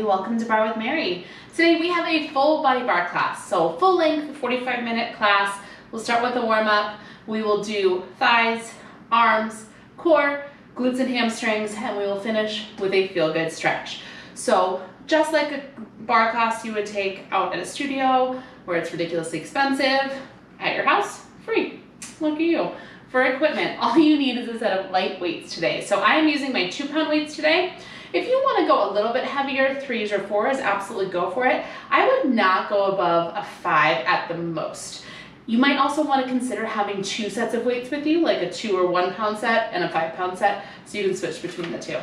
everybody, welcome to Barre with Mary. Today we have a full body bar class, so full length 45-minute class. We'll start with a warm-up. We will do thighs, arms, core, glutes and hamstrings, and we will finish with a feel-good stretch. So just like a bar class you would take out at a studio where it's ridiculously expensive, at your house, free. Look at you. For equipment, all you need is a set of light weights today. So I am using my 2-pound weights today. If you want to go a little bit heavier, 3s or 4s, absolutely go for it. I would not go above a 5 at the most. You might also want to consider having 2 sets of weights with you, like a 2 or 1 pound set and a 5-pound set, so you can switch between the two.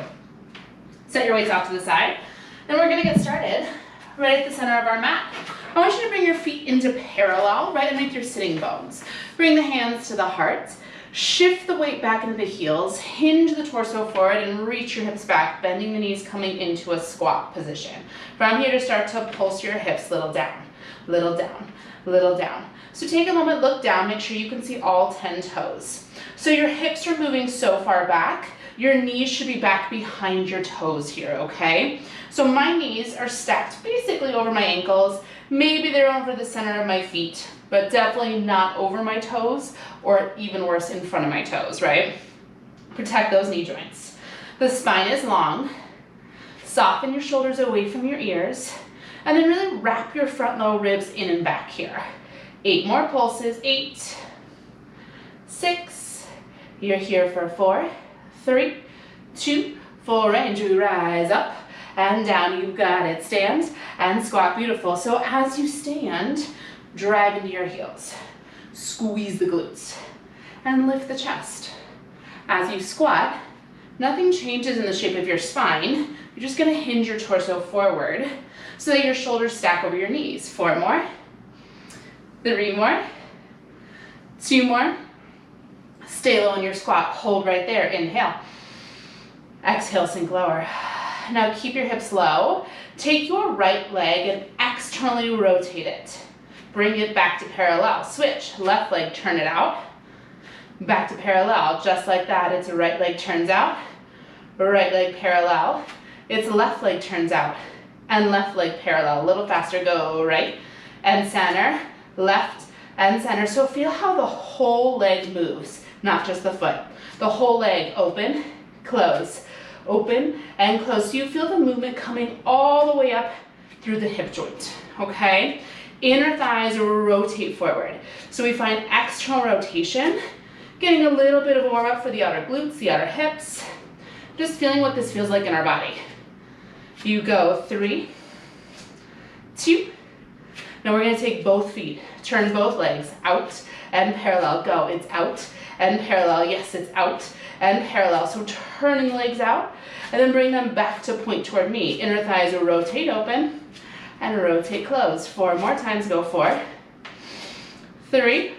Set your weights off to the side. Then we're going to get started right at the center of our mat. I want you to bring your feet into parallel, right underneath your sitting bones. Bring the hands to the heart. Shift the weight back into the heels, hinge the torso forward and reach your hips back, bending the knees, coming into a squat position. From here to start to pulse your hips, little down, little down, little down. So take a moment, look down, make sure you can see all 10 toes. So your hips are moving so far back, your knees should be back behind your toes here, okay? So my knees are stacked basically over my ankles, maybe they're over the center of my feet, but definitely not over my toes, or even worse, in front of my toes, right? Protect those knee joints. The spine is long. Soften your shoulders away from your ears, and then really wrap your front lower ribs in and back here. 8 more pulses, 8, 6, you're here for 4, 3, 2, full range, we rise up and down, you've got it. Stand and squat, beautiful. So as you stand, drive into your heels, squeeze the glutes, and lift the chest. As you squat, nothing changes in the shape of your spine. You're just gonna hinge your torso forward so that your shoulders stack over your knees. 4 more, 3 more, 2 more. Stay low in your squat, hold right there, inhale. Exhale, sink lower. Now keep your hips low. Take your right leg and externally rotate it. Bring it back to parallel. Switch, left leg, turn it out. Back to parallel, just like that. It's a right leg turns out, right leg parallel. It's left leg turns out, and left leg parallel. A little faster, go right and center, left and center. So feel how the whole leg moves, not just the foot. The whole leg, open, close, open and close. So you feel the movement coming all the way up through the hip joint, okay? Inner thighs rotate forward. So we find external rotation, getting a little bit of a warm up for the outer glutes, the outer hips, just feeling what this feels like in our body. You go 3, 2, now we're gonna take both feet, turn both legs out and parallel, go, it's out and parallel, yes, it's out and parallel. So turning legs out and then bring them back to point toward me. Inner thighs will rotate open and rotate close. 4 more times, go 4, 3,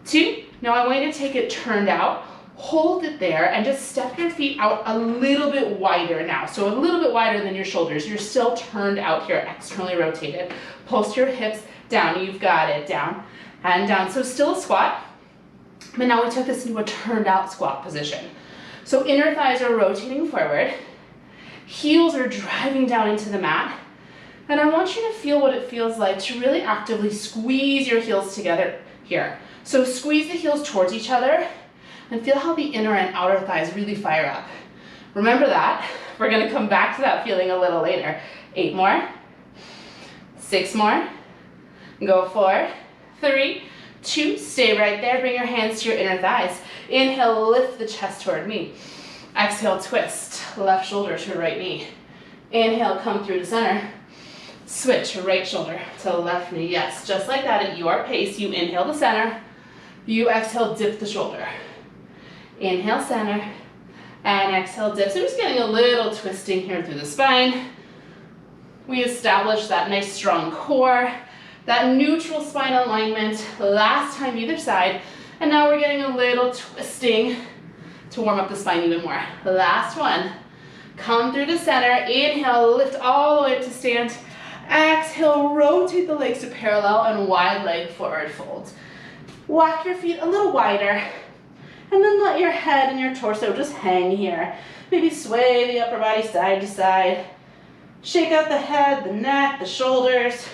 2. Now I want you to take it turned out, hold it there and just step your feet out a little bit wider now. So a little bit wider than your shoulders. You're still turned out here, externally rotated. Pulse your hips down, you've got it, down and down. So still a squat, but now we took this into a turned out squat position. So inner thighs are rotating forward, heels are driving down into the mat, and I want you to feel what it feels like to really actively squeeze your heels together here. So squeeze the heels towards each other and feel how the inner and outer thighs really fire up. Remember that. We're gonna come back to that feeling a little later. 8 more, 6 more, go 4, 3, 2, stay right there, bring your hands to your inner thighs. Inhale, lift the chest toward me. Exhale, twist, left shoulder to right knee. Inhale, come through to center. Switch, right shoulder to left knee. Yes, just like that at your pace. You inhale the center, you exhale, dip the shoulder. Inhale, center, and exhale, dip. So just getting a little twisting here through the spine. We establish that nice strong core, that neutral spine alignment, last time either side, and now we're getting a little twisting to warm up the spine even more. Last one, come through to center, inhale, lift all the way up to stand, exhale, rotate the legs to parallel and wide leg forward fold. Walk your feet a little wider, and then let your head and your torso just hang here. Maybe sway the upper body side to side. Shake out the head, the neck, the shoulders.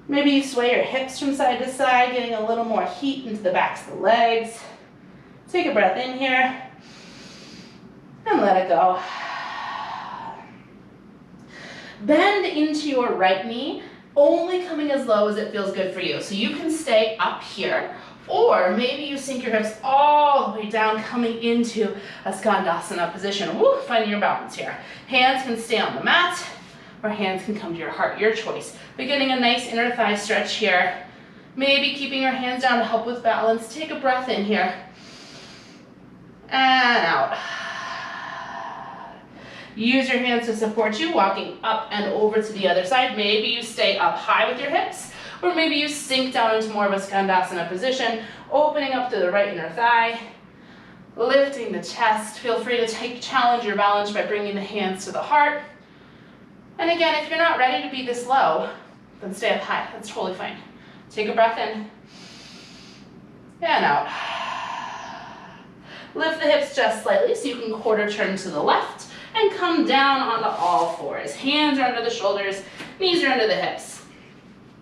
Maybe you sway your hips from side to side, getting a little more heat into the backs of the legs. Take a breath in here and let it go. Bend into your right knee, only coming as low as it feels good for you. So you can stay up here, or maybe you sink your hips all the way down, coming into a Skandasana position. Woo, finding your balance here. Hands can stay on the mat, or hands can come to your heart, your choice. But getting a nice inner thigh stretch here. Maybe keeping your hands down to help with balance. Take a breath in here. And out. Use your hands to support you, walking up and over to the other side. Maybe you stay up high with your hips, or maybe you sink down into more of a Skandasana position, opening up to the right inner thigh, lifting the chest. Feel free to challenge your balance by bringing the hands to the heart. And again, if you're not ready to be this low, then stay up high. That's totally fine. Take a breath in and out. Lift the hips just slightly so you can quarter turn to the left and come down onto all fours. Hands are under the shoulders, knees are under the hips.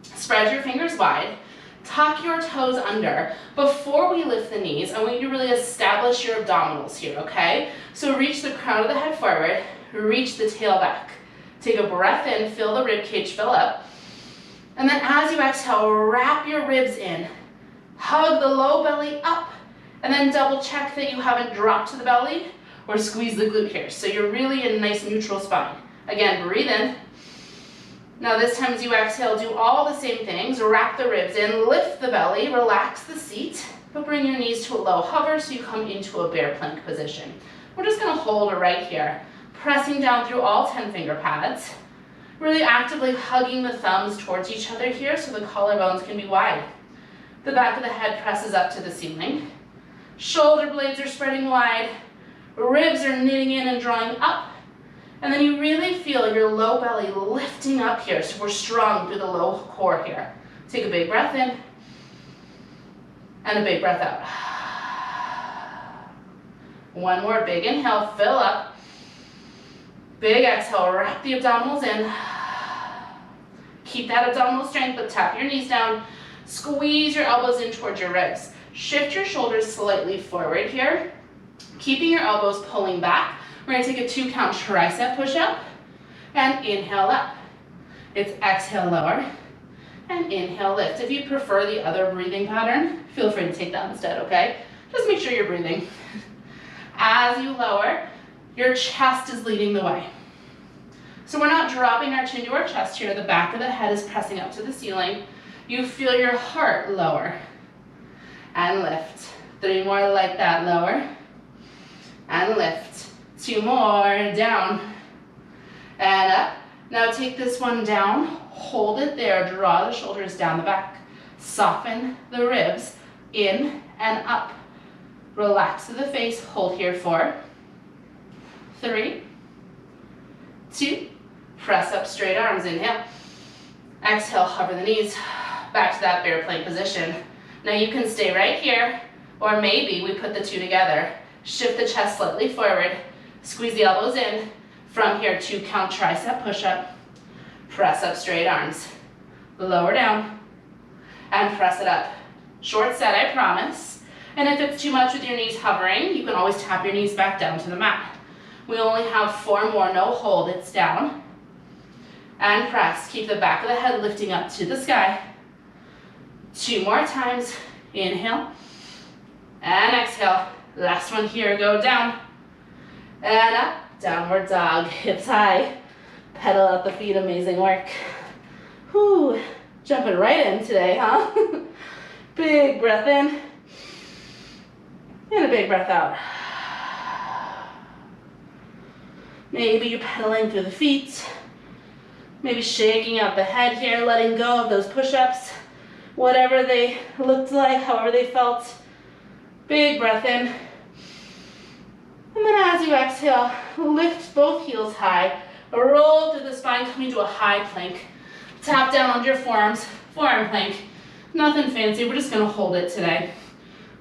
Spread your fingers wide, tuck your toes under. Before we lift the knees, I want you to really establish your abdominals here, okay? So reach the crown of the head forward, reach the tail back. Take a breath in, feel the rib cage fill up. And then as you exhale, wrap your ribs in. Hug the low belly up, and then double check that you haven't dropped to the belly or squeeze the glute here. So you're really in a nice neutral spine. Again, breathe in. Now this time as you exhale, do all the same things. Wrap the ribs in, lift the belly, relax the seat, but bring your knees to a low hover so you come into a bear plank position. We're just gonna hold it right here, pressing down through all 10 finger pads, really actively hugging the thumbs towards each other here so the collarbones can be wide. The back of the head presses up to the ceiling. Shoulder blades are spreading wide. Ribs are knitting in and drawing up. And then you really feel your low belly lifting up here, so we're strong through the low core here. Take a big breath in and a big breath out. One more big inhale, fill up. Big exhale, wrap the abdominals in. Keep that abdominal strength, but tap your knees down. Squeeze your elbows in towards your ribs. Shift your shoulders slightly forward here. Keeping your elbows pulling back. We're gonna take a 2 count tricep push-up and inhale up. It's exhale lower and inhale lift. If you prefer the other breathing pattern, feel free to take that instead, okay? Just make sure you're breathing. As you lower, your chest is leading the way. So we're not dropping our chin to our chest here. The back of the head is pressing up to the ceiling. You feel your heart lower and lift. 3 more like that, lower and lift. 2 more, down and up. Now take this one down, hold it there, draw the shoulders down the back. Soften the ribs in and up. Relax to the face, hold here 4, 3, 2, press up straight arms, inhale. Exhale, hover the knees, back to that bear plank position. Now you can stay right here, or maybe we put the 2 together. Shift the chest slightly forward, squeeze the elbows in. From here, 2 count tricep push-up. Press up straight arms. Lower down and press it up. Short set, I promise. And if it's too much with your knees hovering, you can always tap your knees back down to the mat. We only have 4 more, no hold, it's down. And press, keep the back of the head lifting up to the sky. 2 more times, inhale and exhale. Last one here, go down and up, downward dog, hips high, pedal out the feet, amazing work. Whew, jumping right in today, huh? Big breath in and a big breath out. Maybe you're pedaling through the feet, maybe shaking out the head here, letting go of those push-ups, whatever they looked like, however they felt. Big breath in. And then as you exhale, lift both heels high, roll through the spine, coming to a high plank. Tap down onto your forearms, forearm plank. Nothing fancy, we're just gonna hold it today.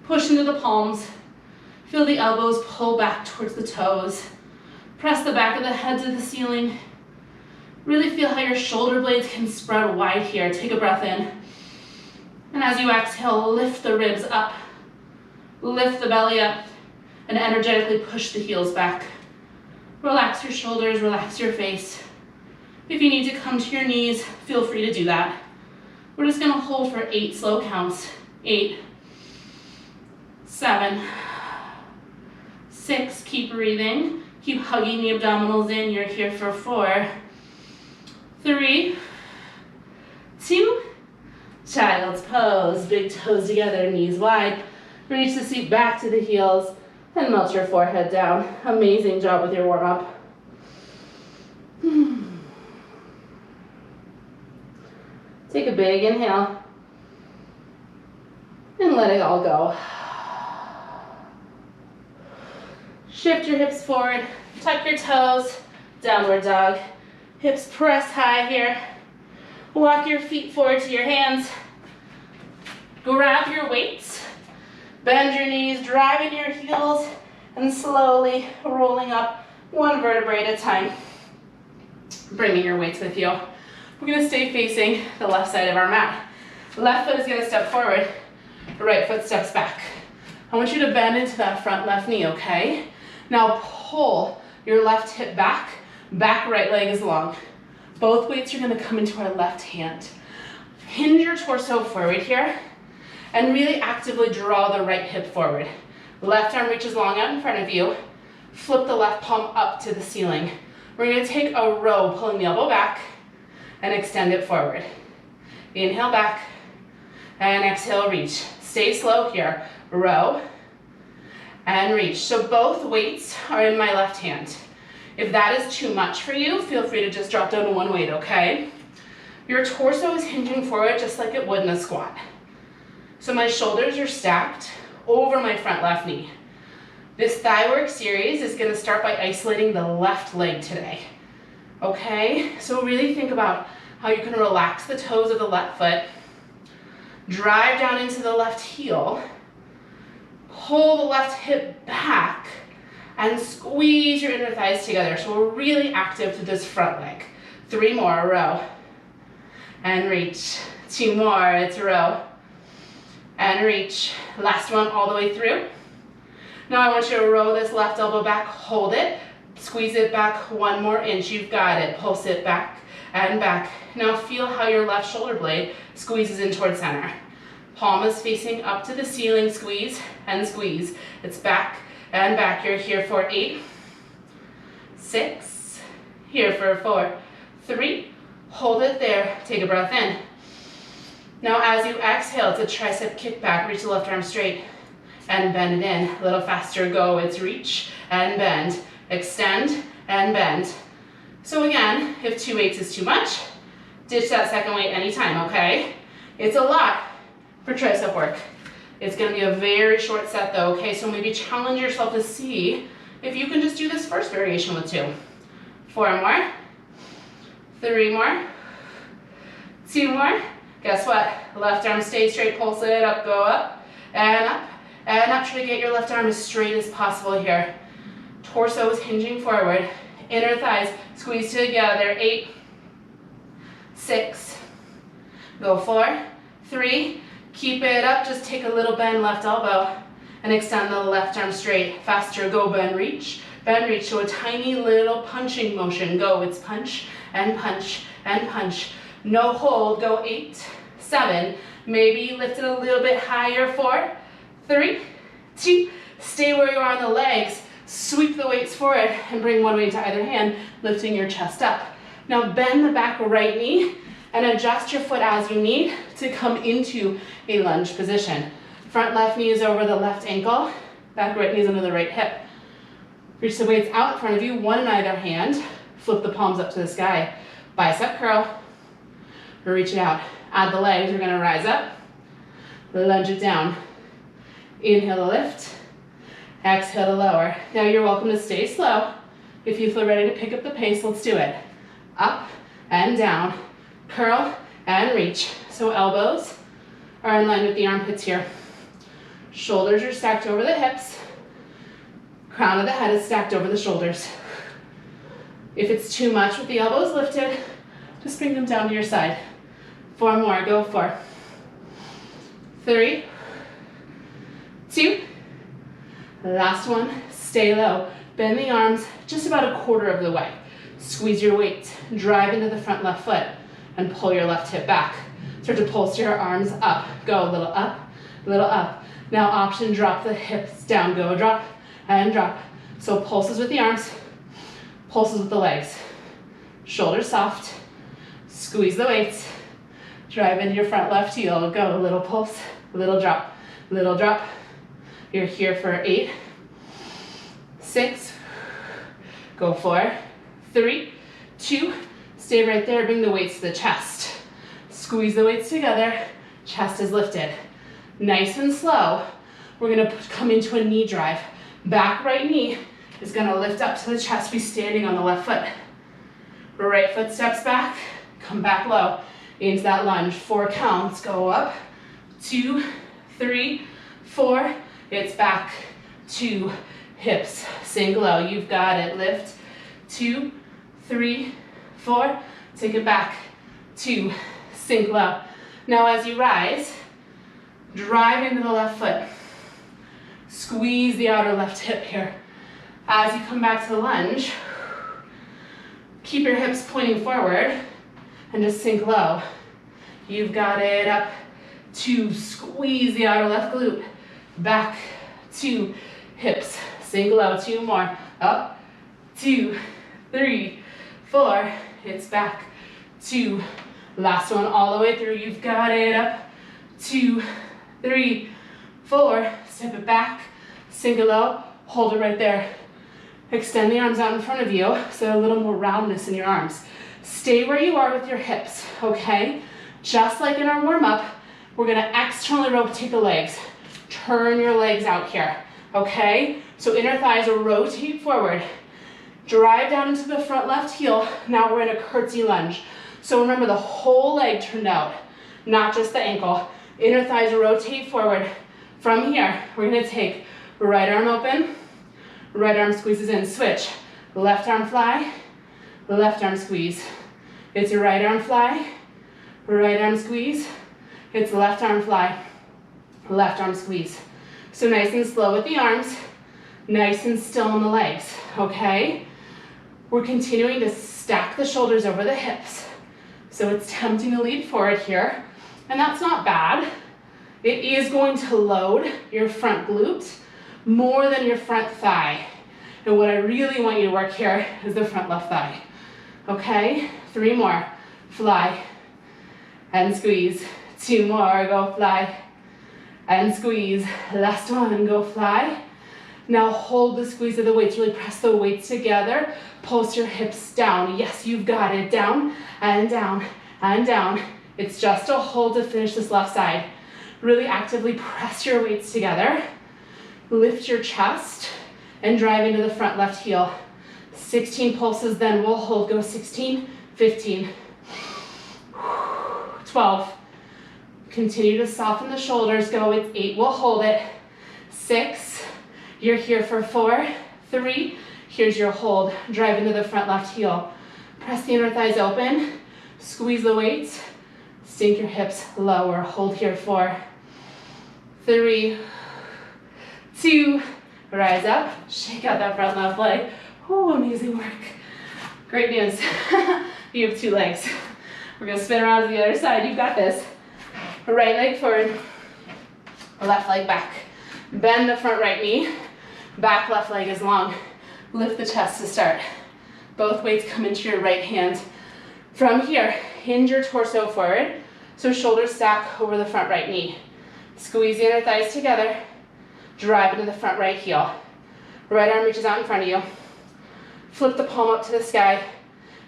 Push into the palms, feel the elbows pull back towards the toes. Press the back of the head to the ceiling. Really feel how your shoulder blades can spread wide here. Take a breath in. And as you exhale, lift the ribs up. Lift the belly up and energetically push the heels back. Relax your shoulders, relax your face. If you need to come to your knees, feel free to do that. We're just gonna hold for 8 slow counts. 8, 7, 6, keep breathing. Keep hugging the abdominals in. You're here for 4, 3, 2, child's pose. Big toes together, knees wide. Reach the seat back to the heels and melt your forehead down. Amazing job with your warm up. Take a big inhale and let it all go. Shift your hips forward, tuck your toes, downward dog. Hips press high here. Walk your feet forward to your hands. Grab your weights. Bend your knees, driving your heels, and slowly rolling up 1 vertebrae at a time. Bringing your weights with you. We're gonna stay facing the left side of our mat. Left foot is gonna step forward, right foot steps back. I want you to bend into that front left knee, okay? Now pull your left hip back, back right leg is long. Both weights are gonna come into our left hand. Hinge your torso forward here, and really actively draw the right hip forward. Left arm reaches long out in front of you. Flip the left palm up to the ceiling. We're gonna take a row, pulling the elbow back, and extend it forward. Inhale back, and exhale, reach. Stay slow here. Row, and reach. So both weights are in my left hand. If that is too much for you, feel free to just drop down to 1 weight, okay? Your torso is hinging forward just like it would in a squat. So my shoulders are stacked over my front left knee. This thigh work series is gonna start by isolating the left leg today. Okay, so really think about how you can relax the toes of the left foot, drive down into the left heel, pull the left hip back, and squeeze your inner thighs together. So we're really active through this front leg. 3 more, row, and reach. 2 more, it's row, and reach. Last one all the way through. Now I want you to row this left elbow back, hold it, squeeze it back 1 more inch, you've got it. Pulse it back and back. Now feel how your left shoulder blade squeezes in towards center. Palm is facing up to the ceiling, squeeze and squeeze. It's back and back. You're here for 8, 6, here for 4, 3, hold it there, take a breath in. Now as you exhale, it's a tricep kick back, reach the left arm straight and bend it in. A little faster, go, it's reach and bend, extend and bend. So again, if 2 weights is too much, ditch that second weight anytime, okay? It's a lot for tricep work. It's gonna be a very short set though, okay? So maybe challenge yourself to see if you can just do this first variation with 2. 4 more, 3 more, 2 more. Guess what? Left arm stays straight, pulse it up, go up, and up, and up. Try to get your left arm as straight as possible here. Torso is hinging forward. Inner thighs squeeze together. 8, 6, go 4, 3, keep it up. Just take a little bend left elbow and extend the left arm straight. Faster, go, bend, reach, so a tiny little punching motion. Go, it's punch and punch and punch. No hold, go 8, 7, maybe lift it a little bit higher. 4, 3, 2, stay where you are on the legs. Sweep the weights forward and bring 1 weight to either hand, lifting your chest up. Now bend the back right knee and adjust your foot as you need to come into a lunge position. Front left knee is over the left ankle, back right knee is under the right hip. Reach the weights out in front of you, 1 in either hand. Flip the palms up to the sky. Bicep curl, reach it out. Add the legs, we're gonna rise up, lunge it down. Inhale to lift, exhale to lower. Now you're welcome to stay slow. If you feel ready to pick up the pace, let's do it. Up and down, curl and reach. So elbows are in line with the armpits here. Shoulders are stacked over the hips. Crown of the head is stacked over the shoulders. If it's too much with the elbows lifted, Just bring them down to your side. 4 more, go 4. 3, 2, last one, stay low. Bend the arms just about a quarter of the way. Squeeze your weight, drive into the front left foot, and pull your left hip back. Start to pulse your arms up. Go a little up, a little up. Now option, drop the hips down. Go drop and drop. So pulses with the arms, pulses with the legs. Shoulders soft, squeeze the weights, drive into your front left heel. Go, a little pulse, a little drop, little drop. You're here for 8, 6, go 4, 3, 2, stay right there, bring the weights to the chest. Squeeze the weights together, chest is lifted. Nice and slow, we're gonna come into a knee drive. Back right knee is gonna lift up to the chest, be standing on the left foot. Right foot steps back, come back low into that lunge. 4 counts, go up, 2, 3, 4, it's back, 2, hips, sink low, you've got it, lift, 2, 3, 4, take it back, 2, sink low. Now as you rise, drive into the left foot, squeeze the outer left hip here. As you come back to the lunge, keep your hips pointing forward and just sink low. You've got it, up, 2, squeeze the outer left glute, back, 2, hips, sink low, 2 more, up, 2, 3, 4, it's back, 2, last one all the way through, you've got it, up, 2, 3, 4, step it back, sink it low, hold it right there. Extend the arms out in front of you so a little more roundness in your arms. Stay where you are with your hips, okay? Just like in our warm-up, we're gonna externally rotate the legs. Turn your legs out here, okay? So inner thighs will rotate forward. Drive down into the front left heel. Now we're in a curtsy lunge. So remember the whole leg turned out, not just the ankle. Inner thighs will rotate forward. From here, we're gonna take right arm open, right arm squeezes in, switch. Left arm fly, left arm squeeze. It's a right arm fly, right arm squeeze. It's left arm fly, left arm squeeze. So nice and slow with the arms, nice and still in the legs, okay? We're continuing to stack the shoulders over the hips. So it's tempting to lead forward here, and that's not bad. It is going to load your front glute more than your front thigh. And what I really want you to work here is the front left thigh. Okay, 3 more, fly and squeeze. 2 more, go fly and squeeze. Last one, go fly. Now hold the squeeze of the weights, really press the weights together. Pulse your hips down. Yes, you've got it, down and down and down. It's just a hold to finish this left side. Really actively press your weights together. Lift your chest and drive into the front left heel. 16 pulses, then we'll hold. Go 16, 15, 12. Continue to soften the shoulders. Go, it's 8, we'll hold it. 6, you're here for 4, 3, here's your hold. Drive into the front left heel. Press the inner thighs open, squeeze the weights, sink your hips lower. Hold here, 4, 3, 2, rise up, shake out that front left leg. Oh, amazing work. Great news. You have 2 legs. We're gonna spin around to the other side. You've got this. Right leg forward, left leg back. Bend the front right knee, back left leg is long. Lift the chest to start. Both weights come into your right hand. From here, hinge your torso forward, so shoulders stack over the front right knee. Squeeze the inner thighs together, drive into the front right heel. Right arm reaches out in front of you. Flip the palm up to the sky.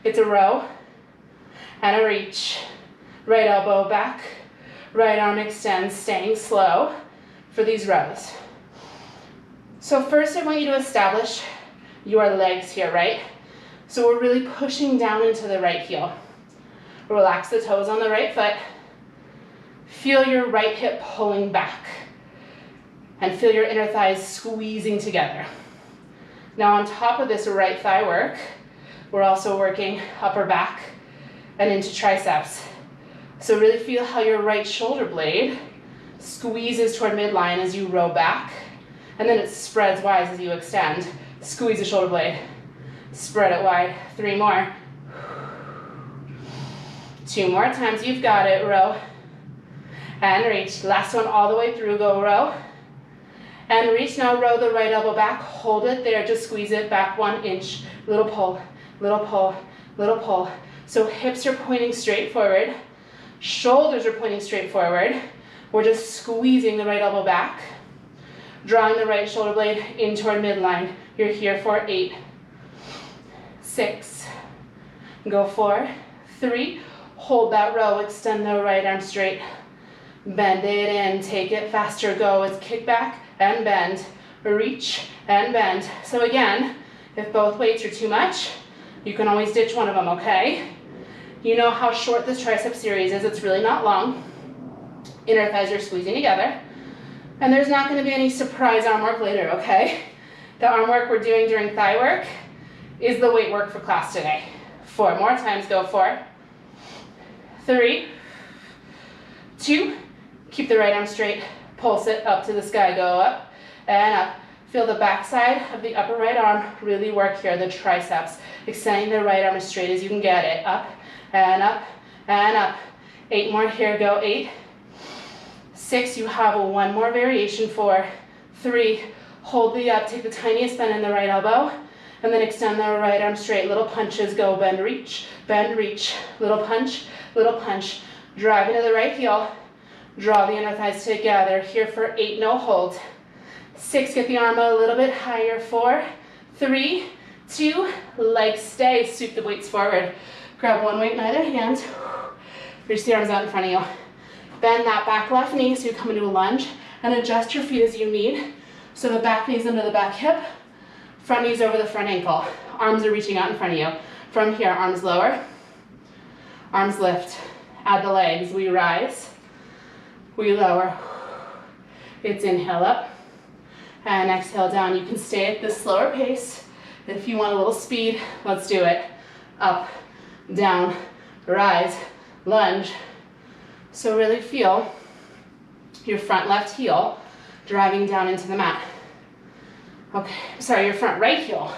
It's a row and a reach. Right elbow back, right arm extends, staying slow for these rows. So first I want you to establish your legs here, right? So we're really pushing down into the right heel. Relax the toes on the right foot. Feel your right hip pulling back. And feel your inner thighs squeezing together. Now on top of this right thigh work, we're also working upper back and into triceps. So really feel how your right shoulder blade squeezes toward midline as you row back, and then it spreads wide as you extend. Squeeze the shoulder blade, spread it wide. 3 more. 2 more times, you've got it. Row and reach. Last one all the way through, go row and reach. Now row the right elbow back, hold it there, just squeeze it back 1 inch. Little pull, little pull, little pull. So hips are pointing straight forward, shoulders are pointing straight forward. We're just squeezing the right elbow back, drawing the right shoulder blade in toward midline. You're here for 8, 6, go 4, 3, hold that row, extend the right arm straight, bend it in, take it faster, go. It's kick back and bend, reach and bend. So again, if both weights are too much, you can always ditch one of them, okay? You know how short this tricep series is, it's really not long. Inner thighs are squeezing together. And there's not gonna be any surprise arm work later, okay? The arm work we're doing during thigh work is the weight work for class today. 4 more times, go 4, 3, 2, keep the right arm straight, pulse it up to the sky, go up and up. Feel the back side of the upper right arm really work here, the triceps. Extending the right arm as straight as you can get it. Up and up and up. 8 more here, go 8, 6, you have 1 more variation. 4, 3, hold the up, take the tiniest bend in the right elbow, and then extend the right arm straight. Little punches, go bend, reach, little punch, drive into the right heel, draw the inner thighs together. Here for 8, no hold. 6, get the arm a little bit higher. 4, 3, 2, legs stay, sweep the weights forward. Grab one weight in either hand, reach the arms out in front of you. Bend that back left knee so you come into a lunge, and adjust your feet as you need. So the back knee's under the back hip, front knee's over the front ankle. Arms are reaching out in front of you. From here, arms lower, arms lift. Add the legs, we rise, we lower. It's inhale up, and exhale down. You can stay at this slower pace. If you want a little speed, let's do it. Up, down, rise, lunge. So really feel your front left heel driving down into the mat. Okay, sorry, your front right heel.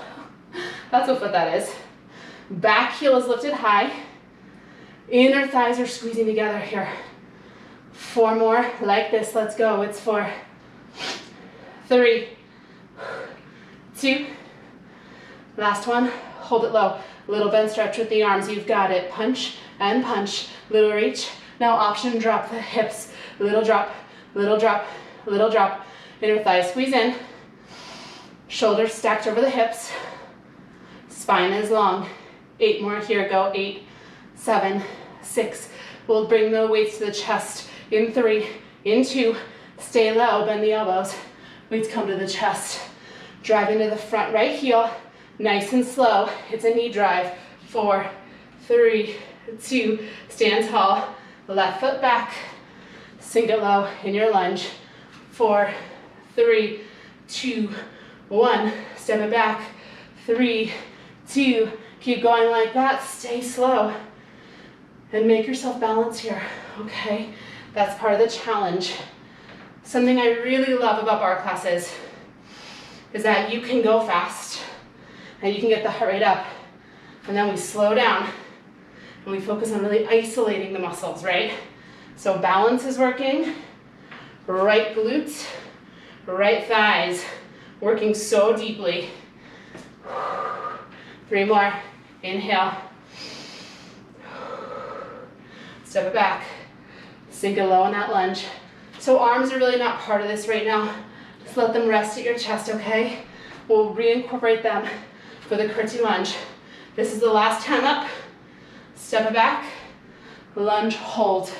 That's what that is. Back heel is lifted high. Inner thighs are squeezing together here. 4 more like this, let's go. It's 4, 3, 2, last one, hold it low. Little bend stretch with the arms, you've got it. Punch and punch, little reach. Now option, drop the hips. Little drop, little drop, little drop. Inner thighs squeeze in. Shoulders stacked over the hips. Spine is long. 8 more here, go 8, 7, 6. We'll bring the weights to the chest. In 3, in 2, stay low, bend the elbows. Weights come to the chest. Drive into the front right heel. Nice and slow. It's a knee drive. 4, 3, 2, stand tall. Left foot back. Sink it low in your lunge. 4, 3, 2, 1. Step it back. 3, 2. Keep going like that. Stay slow. And make yourself balance here, okay? That's part of the challenge. Something I really love about barre classes is that you can go fast and you can get the heart rate up, and then we slow down and we focus on really isolating the muscles, right? So balance is working, right glutes, right thighs, working so deeply. 3 more, inhale. Step it back, sink it low in that lunge. So arms are really not part of this right now. Just let them rest at your chest, okay? We'll reincorporate them for the curtsy lunge. This is the last time up. Step it back, lunge, hold.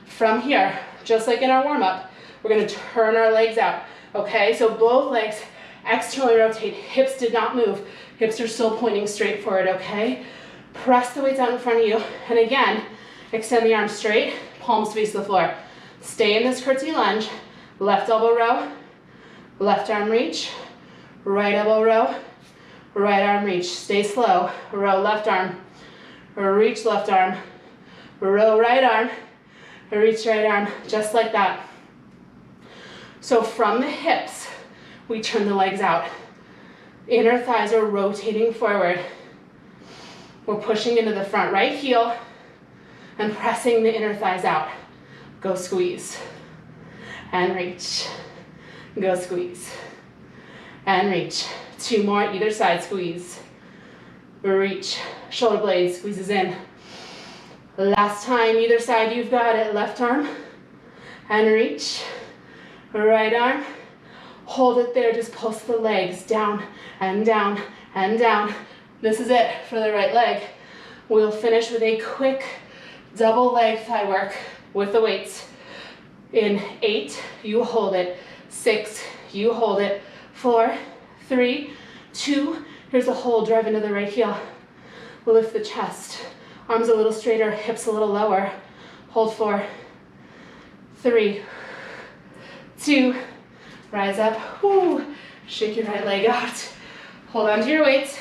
From here, just like in our warm-up, we're gonna turn our legs out, okay? So both legs externally rotate, hips did not move. Hips are still pointing straight forward, okay? Press the weights out in front of you, and again, extend the arms straight, palms face the floor. Stay in this curtsy lunge. Left elbow row, left arm reach, right elbow row, right arm reach. Stay slow. Row left arm, reach left arm, row right arm, reach right arm, just like that. So from the hips, we turn the legs out. Inner thighs are rotating forward. We're pushing into the front right heel and pressing the inner thighs out. Go squeeze and reach. Go squeeze and reach. 2 more, either side, squeeze. Reach, shoulder blades, squeezes in. Last time, either side, you've got it. Left arm and reach. Right arm, hold it there, just pulse the legs down and down and down. This is it for the right leg. We'll finish with a quick double leg thigh work with the weights. In 8, you hold it. 6, you hold it. 4, 3, 2, here's a hold, drive into the right heel. Lift the chest, arms a little straighter, hips a little lower. Hold 4, 3, 2, rise up. Woo. Shake your right leg out. Hold on to your weights.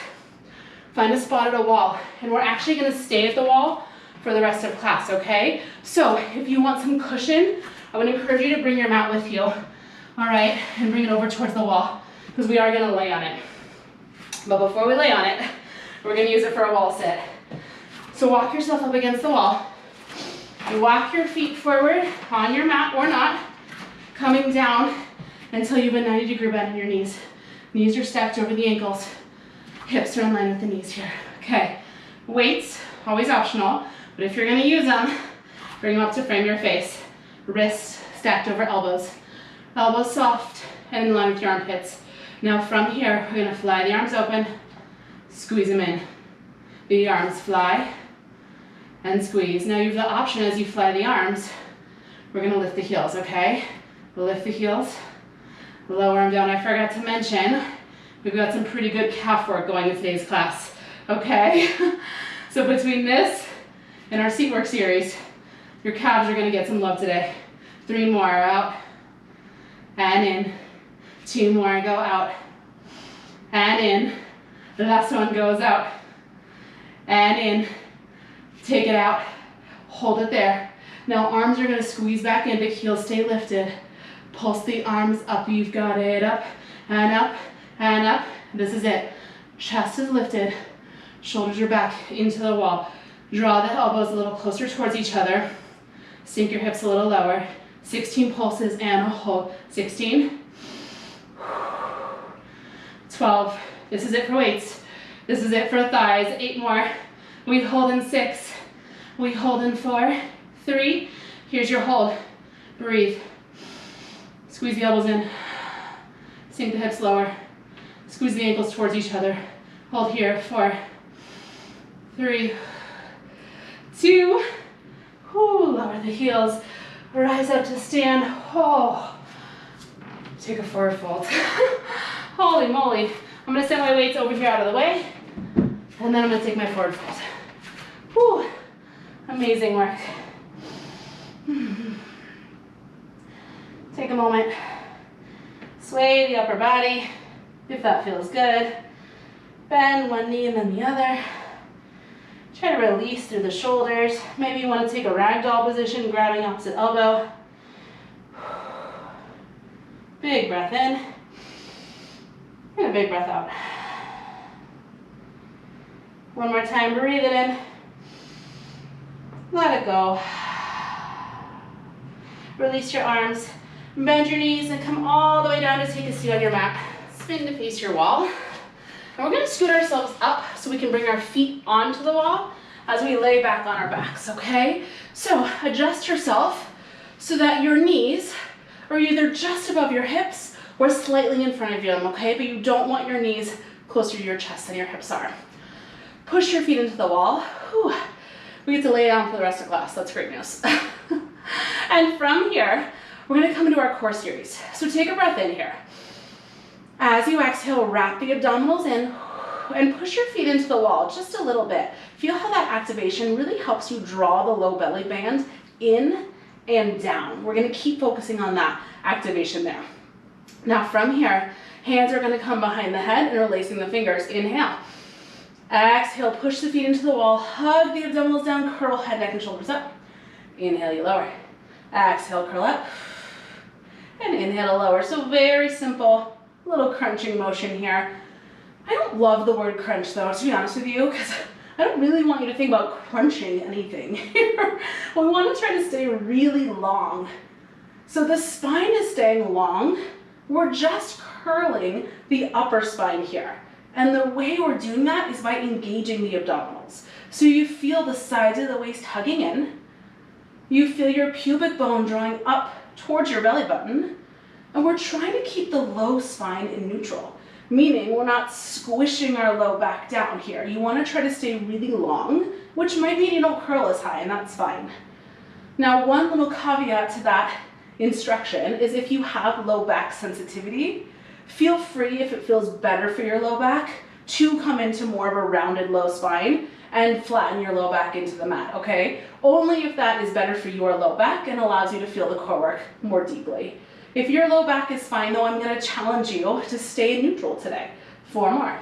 Find a spot at a wall. And we're actually gonna stay at the wall for the rest of class, okay? So if you want some cushion, I would encourage you to bring your mat with you, all right? And bring it over towards the wall, because we are gonna lay on it. But before we lay on it, we're gonna use it for a wall sit. So walk yourself up against the wall. You walk your feet forward on your mat or not, coming down until you have a 90-degree bend in your knees. Knees are stacked over the ankles. Hips are in line with the knees here. Okay, weights, always optional, but if you're gonna use them, bring them up to frame your face. Wrists stacked over elbows. Elbows soft and in line with your armpits. Now from here, we're gonna fly the arms open, squeeze them in. The arms fly and squeeze. Now you have the option as you fly the arms, we're gonna lift the heels, okay? We'll lift the heels, lower them down. I forgot to mention, we've got some pretty good calf work going in today's class, okay? So between this and our seat work series, your calves are gonna get some love today. 3 more, out and in. 2 more, go out and in. The last one goes out and in. Take it out, hold it there. Now arms are gonna squeeze back in, big heels stay lifted. Pulse the arms up, you've got it, up and up and up. This is it. Chest is lifted, shoulders are back into the wall. Draw the elbows a little closer towards each other. Sink your hips a little lower. 16 pulses and a hold. 16, 12. This is it for weights. This is it for thighs. 8 more. We hold in 6. We hold in 4, 3. Here's your hold. Breathe. Squeeze the elbows in. Sink the hips lower. Squeeze the ankles towards each other. Hold here. 4, 3, 2. Lower the heels. Rise up to stand. Oh. Take a forward fold. Holy moly. I'm going to set my weights over here out of the way. And then I'm going to take my forward fold. Whew. Amazing work. Take a moment. Sway the upper body, if that feels good. Bend one knee and then the other. Try to release through the shoulders. Maybe you want to take a ragdoll position, grabbing opposite elbow. Big breath in. And a big breath out. One more time, breathe it in. Let it go. Release your arms. Bend your knees and come all the way down to take a seat on your mat. Spin to face your wall. And we're going to scoot ourselves up so we can bring our feet onto the wall as we lay back on our backs, okay? So adjust yourself so that your knees are either just above your hips or slightly in front of them, okay? But you don't want your knees closer to your chest than your hips are. Push your feet into the wall. Whew. We get to lay down for the rest of class. That's great news. And from here, we're going to come into our core series. So take a breath in here. As you exhale, wrap the abdominals in and push your feet into the wall just a little bit. Feel how that activation really helps you draw the low belly band in and down. We're going to keep focusing on that activation there. Now from here, hands are going to come behind the head, interlacing the fingers. Inhale. Exhale, push the feet into the wall, hug the abdominals down, curl head, neck, and shoulders up. Inhale, you lower. Exhale, curl up. And inhale to lower. So very simple, little crunching motion here. I don't love the word crunch though, to be honest with you, because I don't really want you to think about crunching anything here. We want to try to stay really long. So the spine is staying long. We're just curling the upper spine here. And the way we're doing that is by engaging the abdominals. So you feel the sides of the waist hugging in. You feel your pubic bone drawing up towards your belly button. And we're trying to keep the low spine in neutral, meaning we're not squishing our low back down here. You want to try to stay really long, which might mean you don't curl as high, and that's fine. Now, one little caveat to that instruction is if you have low back sensitivity, feel free, if it feels better for your low back, to come into more of a rounded low spine and flatten your low back into the mat, okay? Only if that is better for your low back and allows you to feel the core work more deeply. If your low back is fine though, I'm gonna challenge you to stay neutral today. 4 more.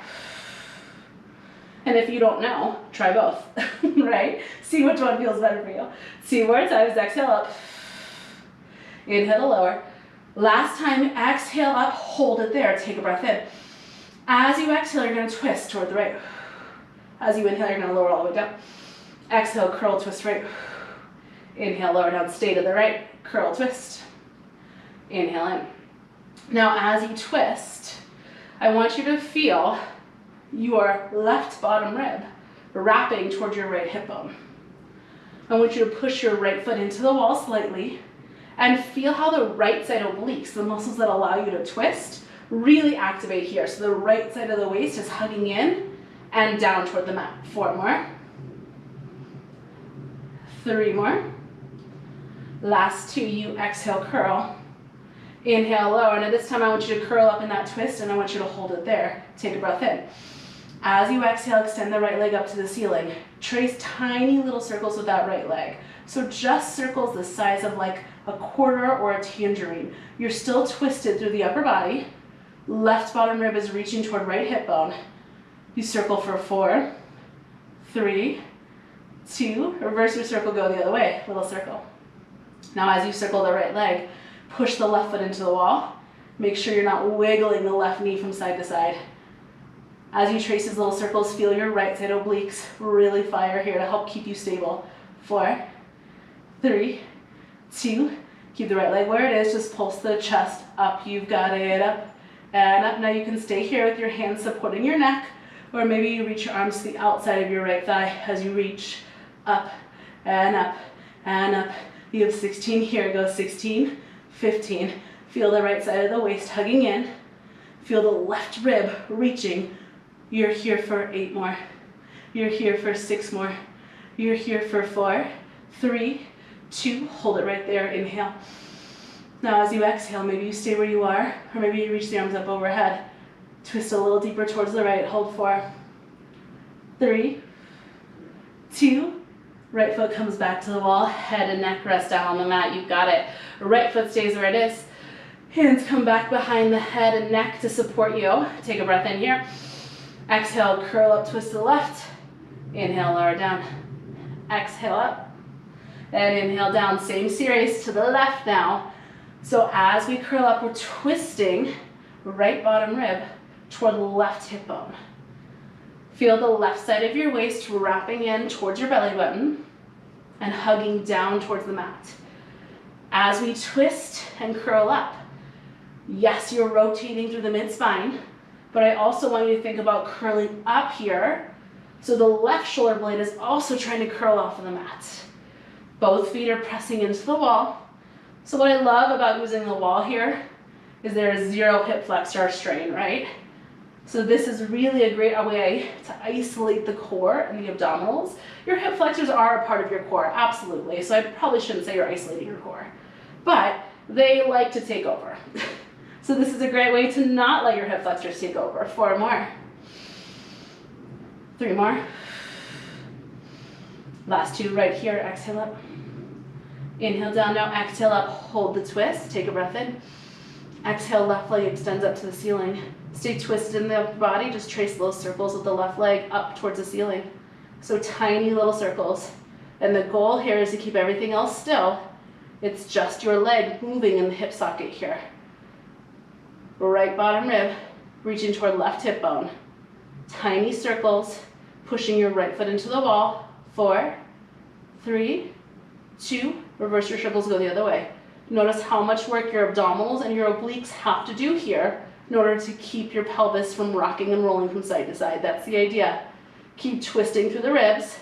And if you don't know, try both, right? See which one feels better for you. 2 more times, exhale up. Inhale to lower. Last time, exhale up, hold it there, take a breath in. As you exhale, you're gonna twist toward the right. As you inhale, you're gonna lower all the way down. Exhale, curl, twist right. Inhale, lower down, stay to the right, curl, twist. Inhale in. Now as you twist, I want you to feel your left bottom rib wrapping towards your right hip bone. I want you to push your right foot into the wall slightly and feel how the right side obliques, the muscles that allow you to twist, really activate here. So the right side of the waist is hugging in and down toward the mat. 4 more. 3 more. Last 2, you exhale, curl. Inhale, lower. Now this time I want you to curl up in that twist and I want you to hold it there. Take a breath in. As you exhale, extend the right leg up to the ceiling. Trace tiny little circles with that right leg. So just circles the size of like a quarter or a tangerine. You're still twisted through the upper body. Left bottom rib is reaching toward right hip bone. You circle for 4, 3, 2, reverse your circle, go the other way, little circle. Now as you circle the right leg, push the left foot into the wall. Make sure you're not wiggling the left knee from side to side. As you trace these little circles, feel your right side obliques really fire here to help keep you stable. 4, 3, 2, keep the right leg where it is, just pulse the chest up. You've got it, up and up. Now you can stay here with your hands supporting your neck, or maybe you reach your arms to the outside of your right thigh as you reach up and up and up. You have 16 here, go 16, 15. Feel the right side of the waist hugging in. Feel the left rib reaching. You're here for 8 more. You're here for 6 more. You're here for 4, 3, 2. Hold it right there, inhale. Now as you exhale, maybe you stay where you are, or maybe you reach the arms up overhead. Twist a little deeper towards the right, hold 4, 3, 2. Right foot comes back to the wall, head and neck rest down on the mat, you've got it. Right foot stays where it is. Hands come back behind the head and neck to support you. Take a breath in here. Exhale, curl up, twist to the left. Inhale, lower down. Exhale up. And inhale down, same series to the left now. So as we curl up, we're twisting right bottom rib toward the left hip bone. Feel the left side of your waist wrapping in towards your belly button and hugging down towards the mat. As we twist and curl up, yes, you're rotating through the mid-spine, but I also want you to think about curling up here, so the left shoulder blade is also trying to curl off of the mat. Both feet are pressing into the wall. So what I love about using the wall here is there is 0 hip flexor strain, right? So this is really a great way to isolate the core and the abdominals. Your hip flexors are a part of your core, absolutely. So I probably shouldn't say you're isolating your core, but they like to take over. So this is a great way to not let your hip flexors take over. 4 more. 3 more. Last 2 right here, exhale up. Inhale down, now exhale up, hold the twist, take a breath in. Exhale, left leg extends up to the ceiling. Stay twisted in the body, just trace little circles with the left leg up towards the ceiling. So tiny little circles. And the goal here is to keep everything else still. It's just your leg moving in the hip socket here. Right bottom rib, reaching toward left hip bone. Tiny circles, pushing your right foot into the wall. 4, 3, 2, reverse your circles, go the other way. Notice how much work your abdominals and your obliques have to do here in order to keep your pelvis from rocking and rolling from side to side. That's the idea. Keep twisting through the ribs,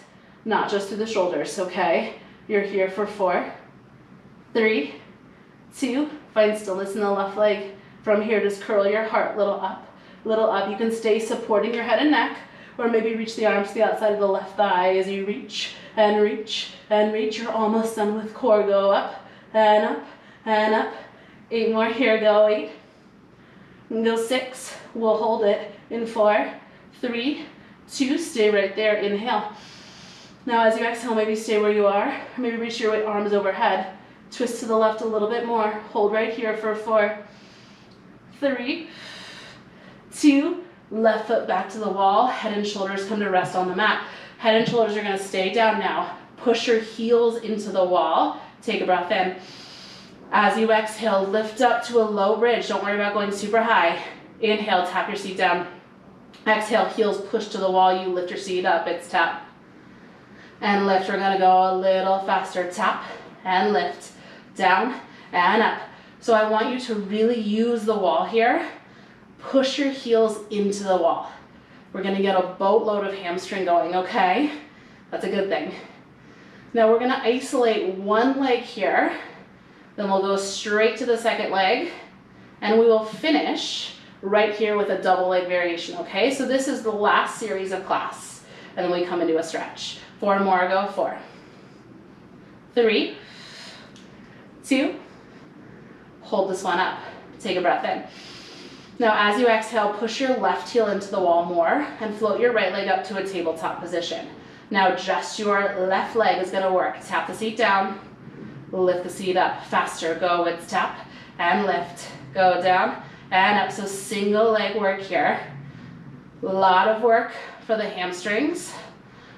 not just through the shoulders, okay? You're here for 4, 3, 2, find stillness in the left leg. From here, just curl your heart, little up, little up. You can stay supporting your head and neck, or maybe reach the arms to the outside of the left thigh as you reach and reach and reach. You're almost done with core. Go up and up and up. 8 more here, go 8. And go 6, we'll hold it in 4, 3, 2, stay right there, inhale. Now as you exhale, maybe stay where you are, or maybe reach your arms overhead. Twist to the left a little bit more. Hold right here for 4, 3, 2, left foot back to the wall. Head and shoulders come to rest on the mat. Head and shoulders are going to stay down now. Push your heels into the wall. Take a breath in. As you exhale, lift up to a low bridge. Don't worry about going super high. Inhale, tap your seat down. Exhale, heels push to the wall. You lift your seat up. It's tap. And lift. We're going to go a little faster. Tap and lift. Down and up. So I want you to really use the wall here. Push your heels into the wall. We're going to get a boatload of hamstring going, okay? That's a good thing. Now we're going to isolate one leg here. Then we'll go straight to the second leg. And we will finish right here with a double leg variation, okay? So this is the last series of class. And then we come into a stretch. 4 more, go 4, 3, 2, hold this one up. Take a breath in. Now as you exhale, push your left heel into the wall more and float your right leg up to a tabletop position. Now just your left leg is going to work. Tap the seat down, lift the seat up. Faster, go, it's tap and lift. Go down and up. So single leg work here. A lot of work for the hamstrings,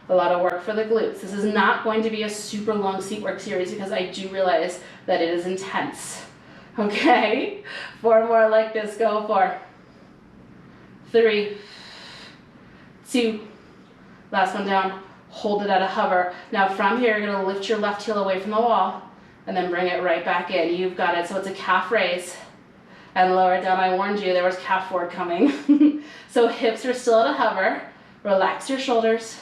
a lot of work for the glutes. This is not going to be a super long seat work series because I do realize that it is intense. Okay, 4 more like this, go 4, 3, 2, last one down, hold it at a hover. Now from here, you're gonna lift your left heel away from the wall and then bring it right back in. You've got it, so it's a calf raise and lower it down. I warned you, there was calf work coming. So hips are still at a hover, relax your shoulders,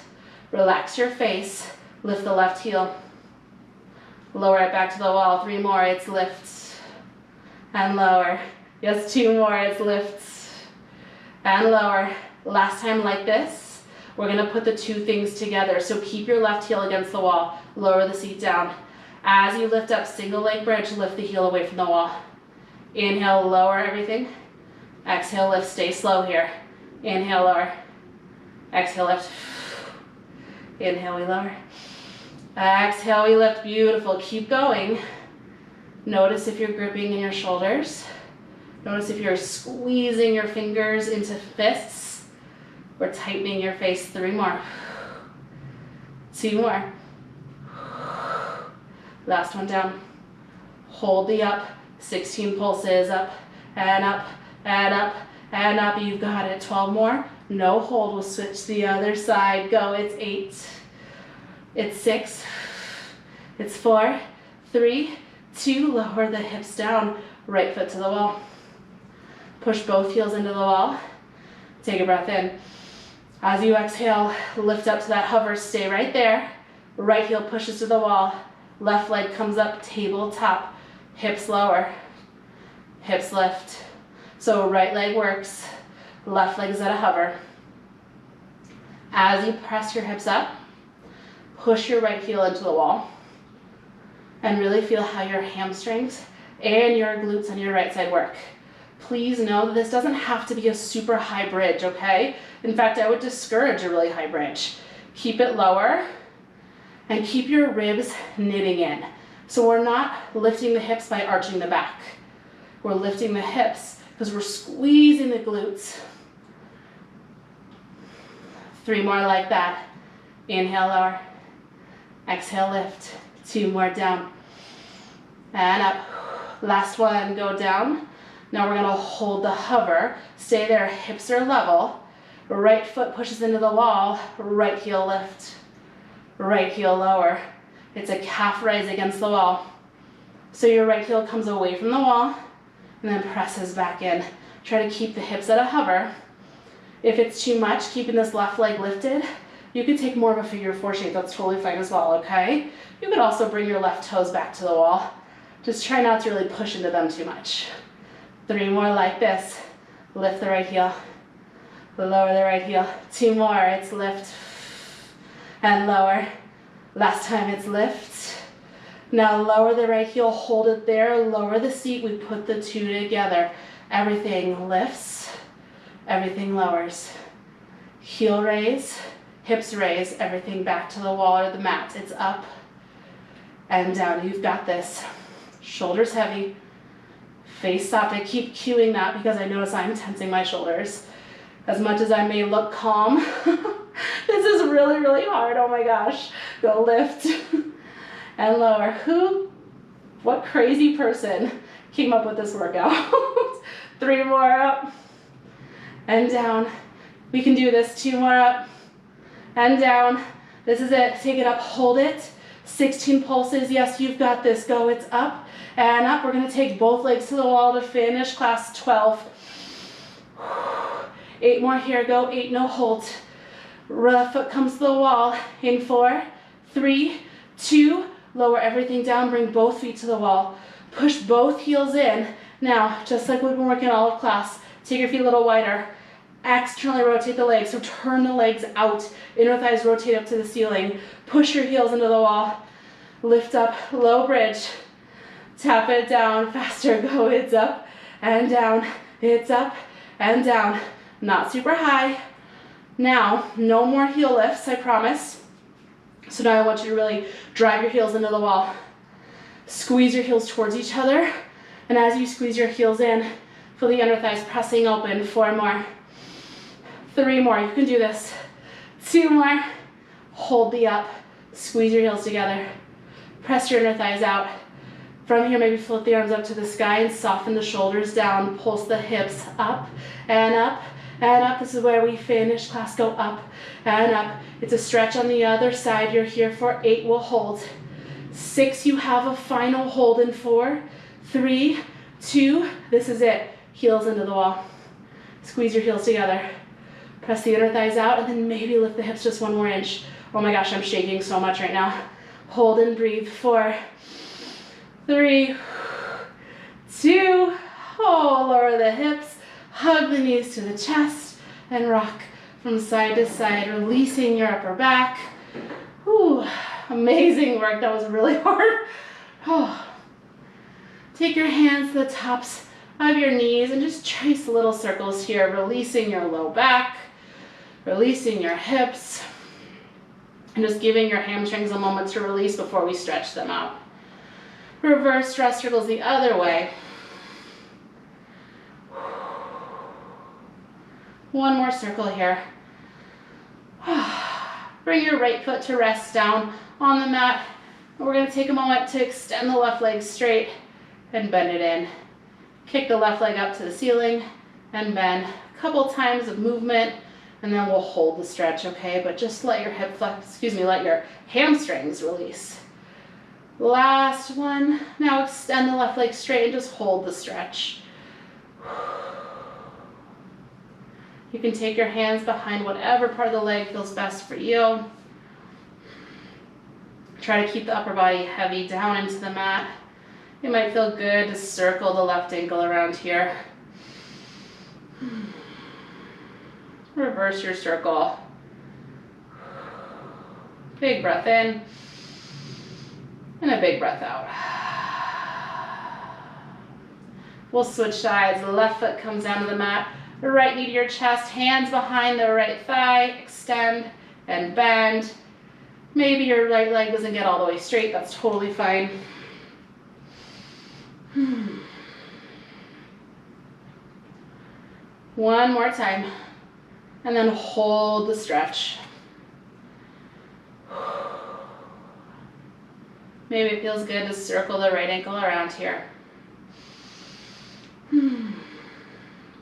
relax your face, lift the left heel, lower it back to the wall. 3 more, it's lifts. And lower. Yes, 2 more, it's lifts and lower. Last time like this, we're gonna put the 2 things together. So keep your left heel against the wall, lower the seat down. As you lift up, single leg bridge, lift the heel away from the wall. Inhale, lower everything. Exhale, lift, stay slow here. Inhale, lower. Exhale, lift. Inhale, we lower. Exhale, we lift, beautiful, keep going. Notice if you're gripping in your shoulders. Notice if you're squeezing your fingers into fists or tightening your face. 3 more. 2 more. Last one down. Hold the up. 16 pulses, up and up and up and up. You've got it. 12 more. No hold. We'll switch the other side. Go. It's 8. It's 6. It's 4, 3, 2, lower the hips down, right foot to the wall. Push both heels into the wall. Take a breath in. As you exhale, lift up to that hover, stay right there. Right heel pushes to the wall. Left leg comes up, tabletop. Hips lower. Hips lift. So right leg works. Left leg is at a hover. As you press your hips up, push your right heel into the wall. And really feel how your hamstrings and your glutes on your right side work. Please know that this doesn't have to be a super high bridge, okay? In fact, I would discourage a really high bridge. Keep it lower and keep your ribs knitting in. So we're not lifting the hips by arching the back. We're lifting the hips because we're squeezing the glutes. 3 more like that. Inhale, lower. Exhale, lift. 2 more down. And up. Last one, go down. Now we're gonna hold the hover. Stay there, hips are level. Right foot pushes into the wall. Right heel lift. Right heel lower. It's a calf raise against the wall. So your right heel comes away from the wall and then presses back in. Try to keep the hips at a hover. If it's too much, keeping this left leg lifted, you could take more of a figure 4 shape. That's totally fine as well, okay? You could also bring your left toes back to the wall. Just try not to really push into them too much. 3 more like this. Lift the right heel. Lower the right heel. 2 more. It's lift and lower. Last time it's lift. Now lower the right heel. Hold it there. Lower the seat. We put the 2 together. Everything lifts. Everything lowers. Heel raise. Hips raise. Everything back to the wall or the mat. It's up and down. You've got this. Shoulders heavy. Face soft. I keep cueing that because I notice I'm tensing my shoulders. As much as I may look calm, this is really, really hard. Oh my gosh. Go lift and lower. What crazy person came up with this workout? 3 more up and down. We can do this. 2 more up and down. This is it. Take it up, hold it. 16 pulses. Yes, you've got this. Go. It's up and up. We're going to take both legs to the wall to finish class 12. 8 more here. Go. 8. No hold. Left foot comes to the wall. In 4, 3, 2. Lower everything down. Bring both feet to the wall. Push both heels in. Now, just like we've been working all of class, take your feet a little wider. Externally rotate the legs. So turn the legs out. Inner thighs rotate up to the ceiling. Push your heels into the wall. Lift up. Low bridge. Tap it down. Faster. Go. It's up and down. It's up and down. Not super high. Now, no more heel lifts, I promise. So now I want you to really drive your heels into the wall. Squeeze your heels towards each other. And as you squeeze your heels in, feel the inner thighs pressing open. 4 more. 3 more. You can do this. 2 more. Hold the up. Squeeze your heels together. Press your inner thighs out. From here, maybe float the arms up to the sky and soften the shoulders down. Pulse the hips up and up and up. This is where we finish class. Go up and up. It's a stretch on the other side. You're here for 8. We'll hold. 6, you have a final hold in 4, 3, 2. This is it. Heels into the wall. Squeeze your heels together. Press the inner thighs out and then maybe lift the hips just 1 more inch. Oh my gosh, I'm shaking so much right now. Hold and breathe. 4, 3, 2. Oh, lower the hips. Hug the knees to the chest and rock from side to side, releasing your upper back. Whew, amazing work. That was really hard. Oh. Take your hands to the tops of your knees and just trace little circles here, releasing your low back, releasing your hips, and just giving your hamstrings a moment to release before we stretch them out. Reverse stress circles the other way. 1 more circle here. Bring your right foot to rest down on the mat. We're going to take a moment to extend the left leg straight and bend it in. Kick the left leg up to the ceiling and bend. A couple times of movement and then we'll hold the stretch, okay? But just let your let your hamstrings release. Last one. Now extend the left leg straight and just hold the stretch. You can take your hands behind whatever part of the leg feels best for you. Try to keep the upper body heavy down into the mat. It might feel good to circle the left ankle around here. Reverse your circle. Big breath in and a big breath out. We'll switch sides. The left foot comes down to the mat. The right knee to your chest, hands behind the right thigh, extend and bend. Maybe your right leg doesn't get all the way straight, that's totally fine. One more time. And then hold the stretch. Maybe it feels good to circle the right ankle around here.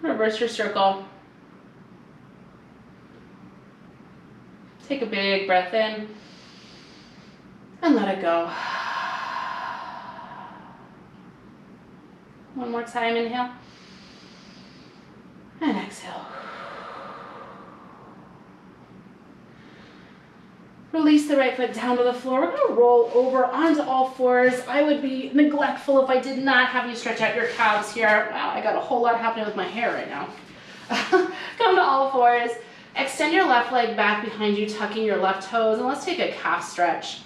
Reverse your circle. Take a big breath in and let it go. One more time, inhale and exhale. Release the right foot down to the floor. We're gonna roll over onto all fours. I would be neglectful if I did not have you stretch out your calves here. Wow, I got a whole lot happening with my hair right now. Come to all fours. Extend your left leg back behind you, tucking your left toes, and let's take a calf stretch.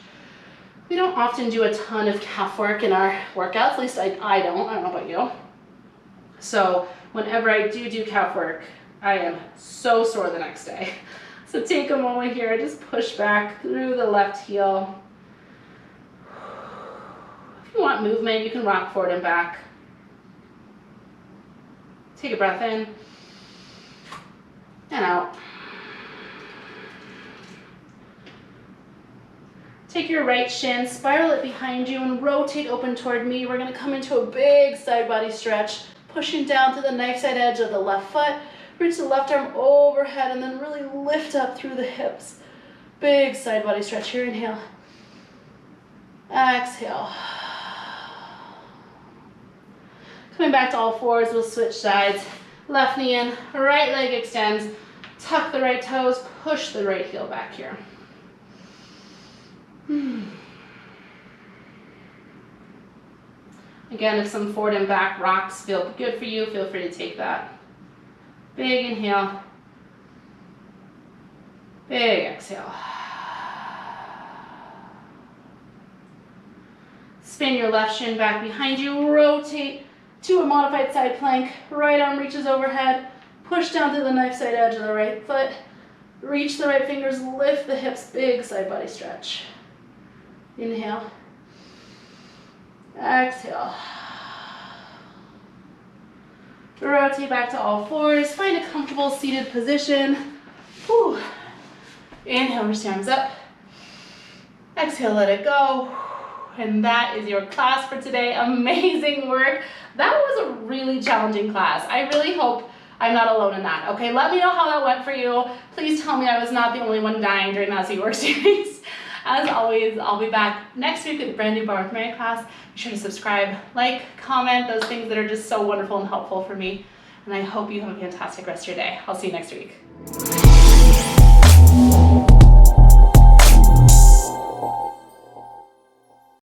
We don't often do a ton of calf work in our workouts, at least I don't know about you. So whenever I do calf work, I am so sore the next day. So take a moment here, just push back through the left heel. If you want movement, you can rock forward and back. Take a breath in and out. Take your right shin, spiral it behind you, and rotate open toward me. We're gonna come into a big side body stretch, pushing down to the knife side edge of the left foot. Reach the left arm overhead and then really lift up through the hips. Big side body stretch here. Inhale. Exhale. Coming back to all fours, we'll switch sides. Left knee in, right leg extends. Tuck the right toes, push the right heel back here. Again, if some forward and back rocks feel good for you, feel free to take that. Big inhale, big exhale. Spin your left shin back behind you, rotate to a modified side plank. Right arm reaches overhead, push down to the knife side edge of the right foot. Reach the right fingers, lift the hips, big side body stretch. Inhale, exhale. Rotate back to all fours. Find a comfortable seated position. Whew. Inhale, reach the arms up. Exhale, let it go. And that is your class for today. Amazing work. That was a really challenging class. I really hope I'm not alone in that. Okay, let me know how that went for you. Please tell me I was not the only one dying during that work series. As always, I'll be back next week with a brand new Barre with Mary class. Be sure to subscribe, like, comment, those things that are just so wonderful and helpful for me. And I hope you have a fantastic rest of your day. I'll see you next week.